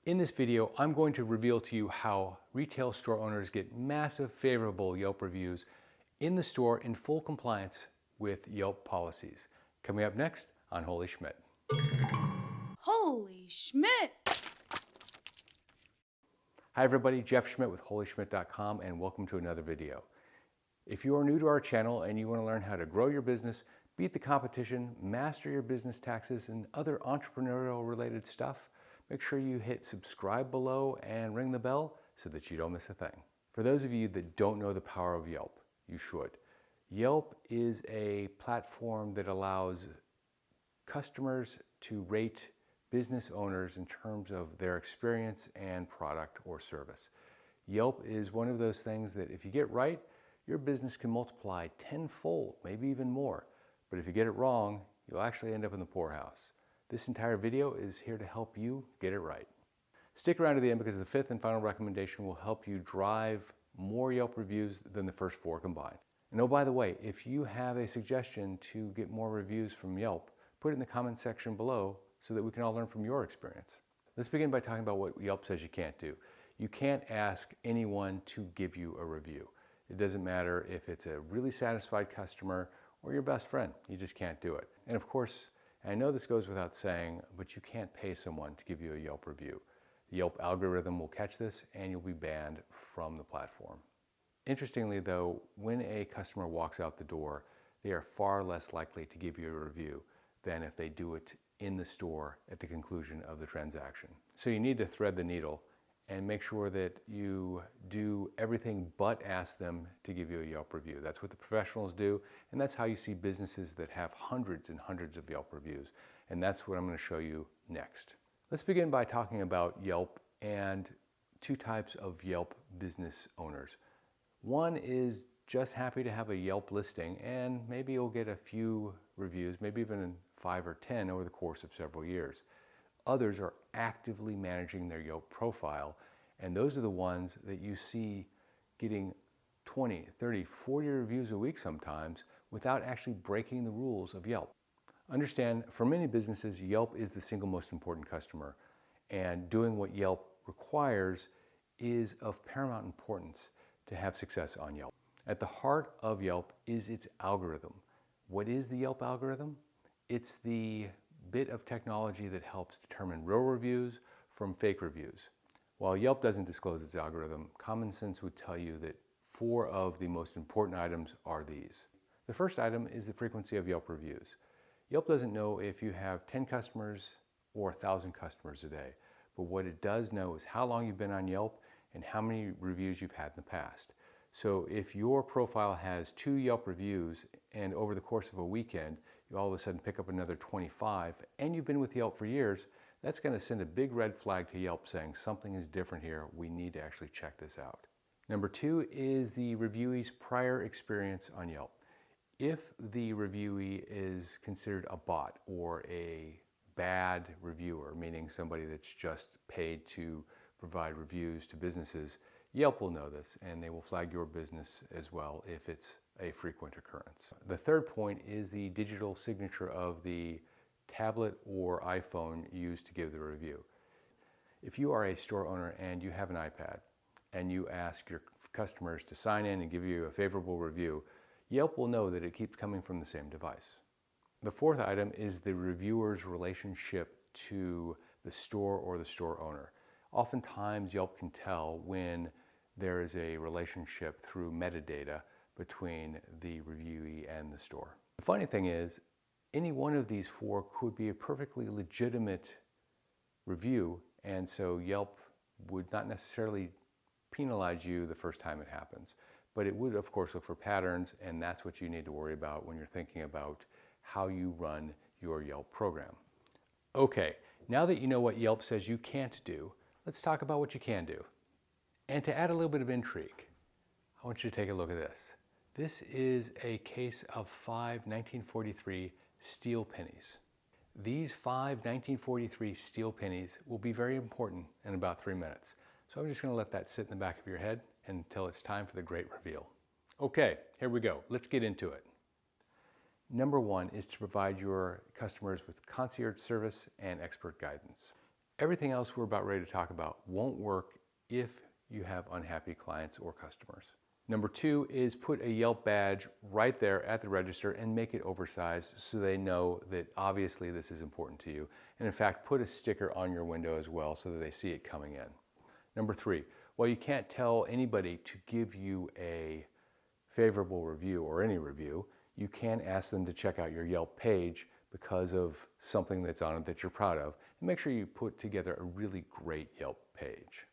In this video, I'm going to reveal to you how retail store owners get massive favorable Yelp reviews in the store in full compliance with Yelp policies. Coming up next on Holy Schmidt. Holy Schmidt! Hi everybody, Jeff Schmidt with holyschmidt.com and welcome to another video. If you are new to our channel and you want to learn how to grow your business, beat the competition, master your business taxes, and other entrepreneurial related stuff, make sure you hit subscribe below and ring the bell so that you don't miss a thing. For those of you that don't know the power of Yelp, you should. Yelp is a platform that allows customers to rate business owners in terms of their experience and product or service. Yelp is one of those things that if you get right, your business can multiply tenfold, maybe even more. But if you get it wrong, you'll actually end up in the poorhouse. This entire video is here to help you get it right. Stick around to the end because the fifth and final recommendation will help you drive more Yelp reviews than the first four combined. And oh, by the way, if you have a suggestion to get more reviews from Yelp, put it in the comment section below so that we can all learn from your experience. Let's begin by talking about what Yelp says you can't do. You can't ask anyone to give you a review. It doesn't matter if it's a really satisfied customer or your best friend, you just can't do it. And of course, and I know this goes without saying, but you can't pay someone to give you a Yelp review. The Yelp algorithm will catch this and you'll be banned from the platform. Interestingly though, when a customer walks out the door, they are far less likely to give you a review than if they do it in the store at the conclusion of the transaction. So you need to thread the needle and make sure that you do everything but ask them to give you a Yelp review. That's what the professionals do, and that's how you see businesses that have hundreds and hundreds of Yelp reviews, and that's what I'm going to show you next. Let's begin by talking about Yelp and two types of Yelp business owners. One is just happy to have a Yelp listing, and maybe you'll get a few reviews, maybe even 5 or 10 over the course of several years. Others are actively managing their Yelp profile, and those are the ones that you see getting 20, 30, 40 reviews a week sometimes without actually breaking the rules of Yelp. Understand, for many businesses, Yelp is the single most important customer, and doing what Yelp requires is of paramount importance to have success on Yelp. At the heart of Yelp is its algorithm. What is the Yelp algorithm? It's the bit of technology that helps determine real reviews from fake reviews. While Yelp doesn't disclose its algorithm, common sense would tell you that 4 of the most important items are these. The first item is the frequency of Yelp reviews. Yelp doesn't know if you have 10 customers or 1,000 customers a day, but what it does know is how long you've been on Yelp and how many reviews you've had in the past. So if your profile has 2 Yelp reviews and over the course of a weekend, you all of a sudden pick up another 25 and you've been with Yelp for years, that's going to send a big red flag to Yelp saying something is different here. We need to actually check this out. Number 2 is the reviewee's prior experience on Yelp. If the reviewee is considered a bot or a bad reviewer, meaning somebody that's just paid to provide reviews to businesses, Yelp will know this and they will flag your business as well if it's a frequent occurrence. The third point is the digital signature of the tablet or iPhone used to give the review. If you are a store owner and you have an iPad and you ask your customers to sign in and give you a favorable review, Yelp will know that it keeps coming from the same device. The fourth item is the reviewer's relationship to the store or the store owner. Oftentimes Yelp can tell when there is a relationship through metadata between the reviewee and the store. The funny thing is, any one of these 4 could be a perfectly legitimate review, and so Yelp would not necessarily penalize you the first time it happens. But it would, of course, look for patterns, and that's what you need to worry about when you're thinking about how you run your Yelp program. Okay, now that you know what Yelp says you can't do, let's talk about what you can do. And to add a little bit of intrigue, I want you to take a look at this. This is a case of 5 1943 steel pennies. These 5 1943 steel pennies will be very important in about 3 minutes. So I'm just going to let that sit in the back of your head until it's time for the great reveal. Okay, here we go. Let's get into it. Number 1 is to provide your customers with concierge service and expert guidance. Everything else we're about ready to talk about won't work if you have unhappy clients or customers. Number 2 is put a Yelp badge right there at the register and make it oversized so they know that obviously this is important to you. And in fact, put a sticker on your window as well so that they see it coming in. Number 3, while you can't tell anybody to give you a favorable review or any review, you can ask them to check out your Yelp page because of something that's on it that you're proud of. And make sure you put together a really great Yelp page.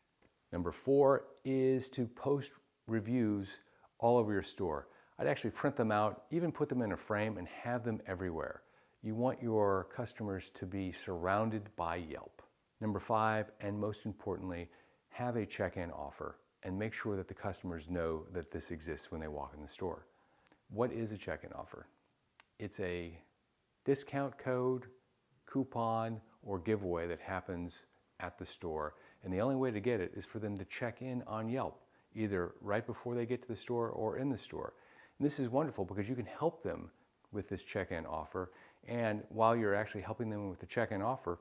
Number 4 is to post reviews all over your store. I'd actually print them out, even put them in a frame and have them everywhere. You want your customers to be surrounded by Yelp. Number 5, and most importantly, have a check-in offer and make sure that the customers know that this exists when they walk in the store. What is a check-in offer? It's a discount code, coupon, or giveaway that happens at the store. And the only way to get it is for them to check in on Yelp, either right before they get to the store or in the store. And this is wonderful because you can help them with this check-in offer. And while you're actually helping them with the check-in offer,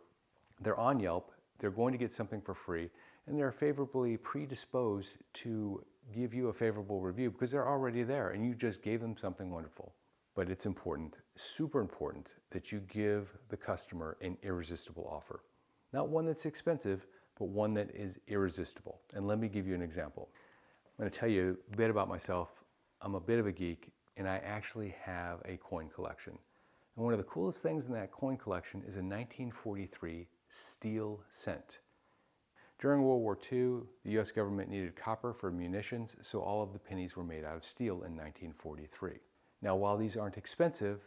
they're on Yelp, they're going to get something for free, and they're favorably predisposed to give you a favorable review because they're already there and you just gave them something wonderful. But it's important, super important, that you give the customer an irresistible offer. Not one that's expensive, but one that is irresistible. And let me give you an example. I'm going to tell you a bit about myself. I'm a bit of a geek, and I actually have a coin collection. And one of the coolest things in that coin collection is a 1943 steel cent. During World War II, the US government needed copper for munitions, so all of the pennies were made out of steel in 1943. Now, while these aren't expensive,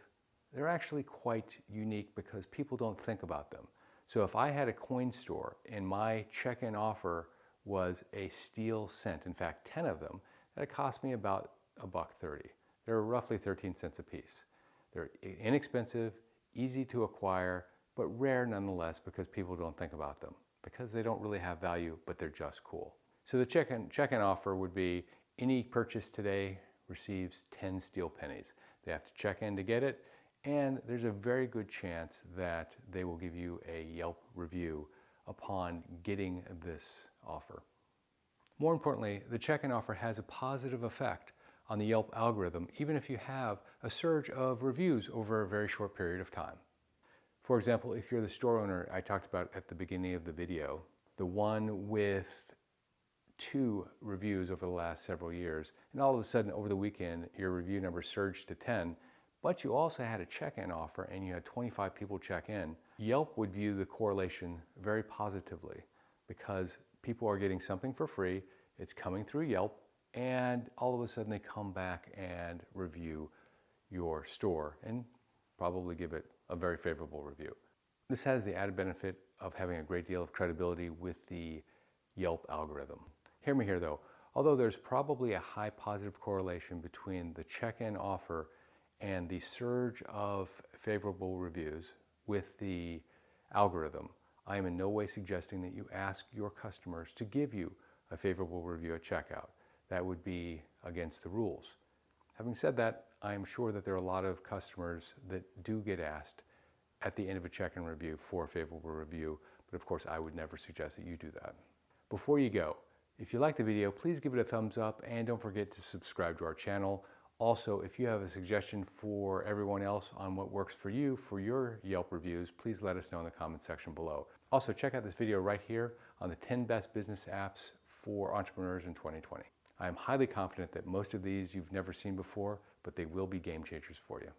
they're actually quite unique because people don't think about them. So if I had a coin store and my check-in offer was a steel cent, in fact 10 of them, that'd cost me about $1.30. They're roughly 13 cents a piece. They're inexpensive, easy to acquire, but rare nonetheless because people don't think about them, because they don't really have value, but they're just cool. So the check-in offer would be any purchase today receives 10 steel pennies. They have to check in to get it, and there's a very good chance that they will give you a Yelp review upon getting this offer. More importantly, the check-in offer has a positive effect on the Yelp algorithm, even if you have a surge of reviews over a very short period of time. For example, if you're the store owner I talked about at the beginning of the video, the one with 2 reviews over the last several years, and all of a sudden over the weekend your review number surged to 10, but you also had a check-in offer and you had 25 people check in, Yelp would view the correlation very positively because people are getting something for free, it's coming through Yelp, and all of a sudden they come back and review your store and probably give it a very favorable review. This has the added benefit of having a great deal of credibility with the Yelp algorithm. Hear me here though, although there's probably a high positive correlation between the check-in offer and the surge of favorable reviews with the algorithm, I am in no way suggesting that you ask your customers to give you a favorable review at checkout. That would be against the rules. Having said that, I am sure that there are a lot of customers that do get asked at the end of a check-in review for a favorable review, but of course I would never suggest that you do that. Before you go, if you like the video, please give it a thumbs up and don't forget to subscribe to our channel. Also, if you have a suggestion for everyone else on what works for you for your Yelp reviews, please let us know in the comment section below. Also, check out this video right here on the 10 best business apps for entrepreneurs in 2020. I am highly confident that most of these you've never seen before, but they will be game changers for you.